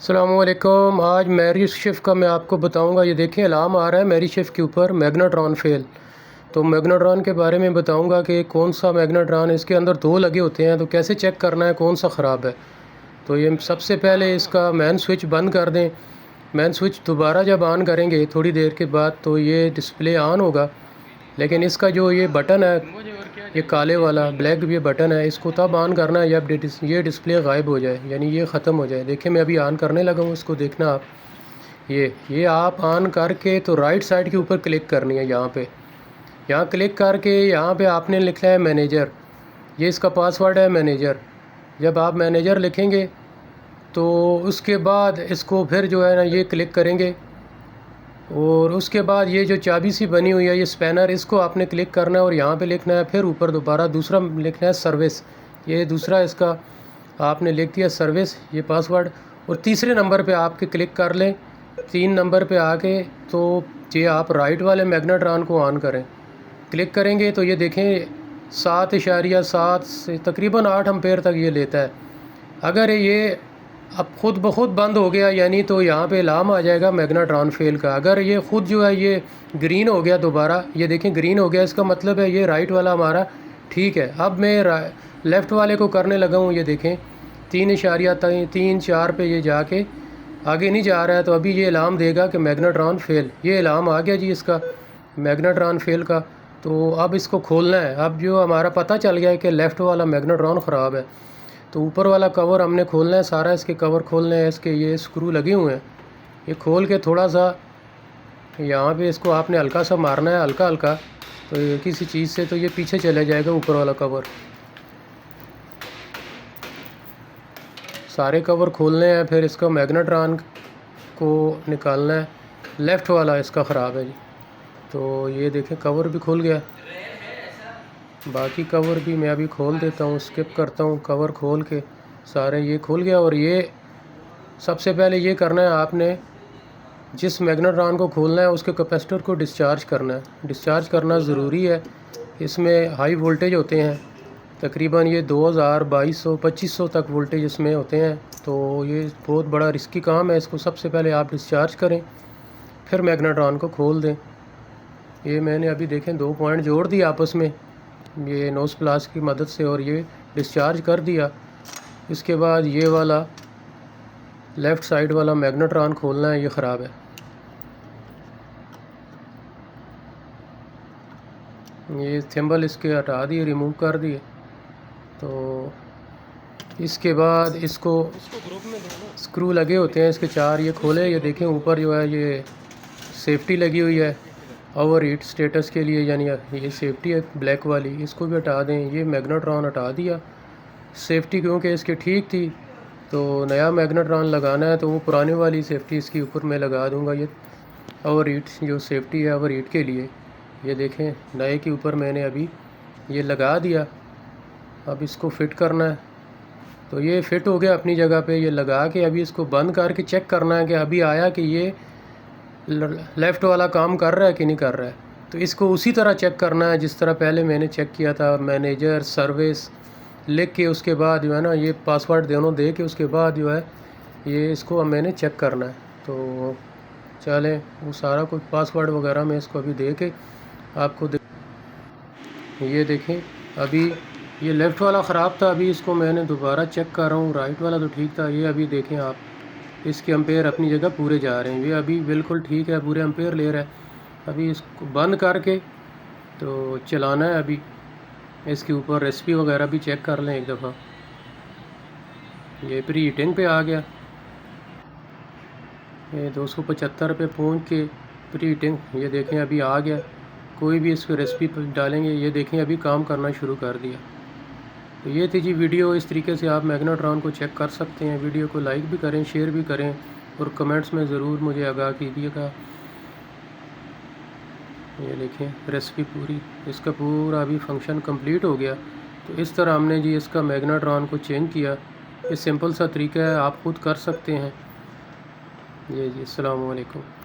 अस्सलामुअलैकुम। आज मैरीशिफ्ट का मैं आपको बताऊंगा। ये देखें अलार्म आ रहा है मैरीशिफ्ट के ऊपर, मैग्नेट्रॉन फेल। तो मैग्नेट्रॉन के बारे में बताऊंगा कि कौन सा मैग्नेट्रॉन, इसके अंदर दो लगे होते हैं, तो कैसे चेक करना है कौन सा ख़राब है। तो ये सबसे पहले इसका मेन स्विच बंद कर दें। मेन स्विच दोबारा जब ऑन करेंगे थोड़ी देर के बाद तो ये डिस्प्ले ऑन होगा, लेकिन इसका जो ये बटन है, ये काले वाला ब्लैक ये बटन है, इसको तब ऑन करना है जब ये डिस्प्ले गायब हो जाए, यानी ये ख़त्म हो जाए। देखिए मैं अभी ऑन करने लगा हूँ, इसको देखना आप। ये आप ऑन करके तो राइट साइड के ऊपर क्लिक करनी है। यहाँ क्लिक करके यहाँ पे आपने लिखना है मैनेजर। ये इसका पासवर्ड है मैनेजर। जब आप मैनेजर लिखेंगे तो उसके बाद इसको फिर जो है ना ये क्लिक करेंगे, और उसके बाद ये जो चाबी सी बनी हुई है ये स्पैनर, इसको आपने क्लिक करना है और यहाँ पे लिखना है, फिर ऊपर दोबारा दूसरा लिखना है सर्विस। ये दूसरा इसका आपने लिख दिया सर्विस, ये पासवर्ड। और तीसरे नंबर पे आपके क्लिक कर लें। 3 नंबर पे आके तो ये आप राइट वाले मैग्नेट्रॉन को ऑन करें। क्लिक करेंगे तो ये देखें 7.7 से तकरीबन 8 एम्पेयर तक ये लेता है। अगर ये अब खुद ब खुद बंद हो गया यानी तो यहाँ पे अलार्म आ जाएगा मैग्नेट्रॉन फेल का। अगर ये खुद जो है ये ग्रीन हो गया दोबारा, ये देखें ग्रीन हो गया, इसका मतलब है ये राइट वाला हमारा ठीक है। अब मैं लेफ़्ट वाले को करने लगा हूँ। ये देखें 3.3-4 पे ये जाके आगे नहीं जा रहा है, तो अभी ये अलार्म देगा कि मैग्नेट्रॉन फेल। ये अलार्म आ गया जी इसका मैग्नेट्रॉन फेल का। तो अब इसको खोलना है। अब जो हमारा पता चल गया है कि लेफ़्ट वाला मैग्नेट्रॉन ख़राब है, तो ऊपर वाला कवर हमने खोलना है सारा। इसके कवर खोलने हैं, इसके ये स्क्रू लगे हुए हैं। ये खोल के थोड़ा सा यहाँ पे इसको आपने हल्का सा मारना है, हल्का हल्का, तो ये किसी चीज़ से तो ये पीछे चला जाएगा ऊपर वाला कवर। सारे कवर खोलने हैं, फिर इसका मैग्नेट्रॉन को निकालना है। लेफ़्ट वाला इसका ख़राब है जी। तो ये देखें कवर भी खुल गया। बाकी कवर भी मैं अभी खोल देता हूँ, स्किप करता हूँ। कवर खोल के सारे ये खुल गया। और ये सबसे पहले ये करना है आपने, जिस मैग्नेट्रॉन को खोलना है उसके कैपेसिटर को डिस्चार्ज करना है। डिस्चार्ज करना ज़रूरी है। इसमें हाई वोल्टेज होते हैं, तकरीबन ये 2000, 2200, 2500 तक वोल्टेज इसमें होते हैं। तो ये बहुत बड़ा रिस्की काम है। इसको सबसे पहले आप डिस्चार्ज करें, फिर मैग्नेट्रॉन को खोल दें। ये मैंने अभी देखें 2 पॉइंट जोड़ दिए आपस में ये नोज़ प्लास की मदद से, और ये डिस्चार्ज कर दिया। इसके बाद ये वाला लेफ़्ट साइड वाला मैग्नेट्रॉन खोलना है, ये ख़राब है। ये थिम्बल इसके हटा दिए, रिमूव कर दिए। तो इसके बाद इसको स्क्रू लगे होते हैं इसके 4, ये खोले। ये देखें ऊपर जो है ये सेफ्टी लगी हुई है ओवर हीट स्टेटस के लिए, यानी ये सेफ्टी है ब्लैक वाली, इसको भी हटा दें। ये मैग्नेट्रॉन हटा दिया सेफ्टी, क्योंकि इसकी ठीक थी। तो नया मैग्नेट्रॉन लगाना है तो वो पुराने वाली सेफ्टी इसके ऊपर मैं लगा दूंगा। ये ओवर हीट जो सेफ्टी है ओवर हीट के लिए, ये देखें नए के ऊपर मैंने अभी ये लगा दिया। अब इसको फ़िट करना है। तो ये फ़िट हो गया अपनी जगह पे। ये लगा के अभी इसको बंद करके चेक करना है कि अभी आया कि ये लेफ़्ट वाला काम कर रहा है कि नहीं कर रहा है। तो इसको उसी तरह चेक करना है जिस तरह पहले मैंने चेक किया था। मैनेजर सर्विस लिख के उसके बाद जो है ना ये पासवर्ड दोनों दे के उसके बाद जो है ये इसको अब मैंने चेक करना है। तो चलें वो सारा कुछ पासवर्ड वगैरह मैं इसको अभी दे के आपको ये देखें अभी ये लेफ़्ट वाला ख़राब था। अभी इसको मैंने दोबारा चेक कर रहा हूँ, राइट वाला तो ठीक था। ये अभी देखें आप, इसके एम्पेयर अपनी जगह पूरे जा रहे हैं। ये अभी बिल्कुल ठीक है, पूरे एम्पेयर ले रहा है। अभी इसको बंद करके तो चलाना है। अभी इसके ऊपर रेसिपी वगैरह भी चेक कर लें एक दफ़ा। ये प्री हीटिंग पे आ गया, ये 275 पे पहुँच के प्री हीटिंग, ये देखें अभी आ गया। कोई भी इस पर रेसिपी पर डालेंगे, ये देखें अभी काम करना शुरू कर दिया। तो ये थी जी वीडियो। इस तरीके से आप मैग्नेट्रॉन को चेक कर सकते हैं। वीडियो को लाइक भी करें, शेयर भी करें, और कमेंट्स में ज़रूर मुझे आगाह कीजिएगा। ये देखें रेसिपी पूरी, इसका पूरा अभी फंक्शन कंप्लीट हो गया। तो इस तरह हमने जी इसका मैग्नेट्रॉन को चेंज किया। ये सिंपल सा तरीका है, आप खुद कर सकते हैं। ये जी अस्सलाम वालेकुम।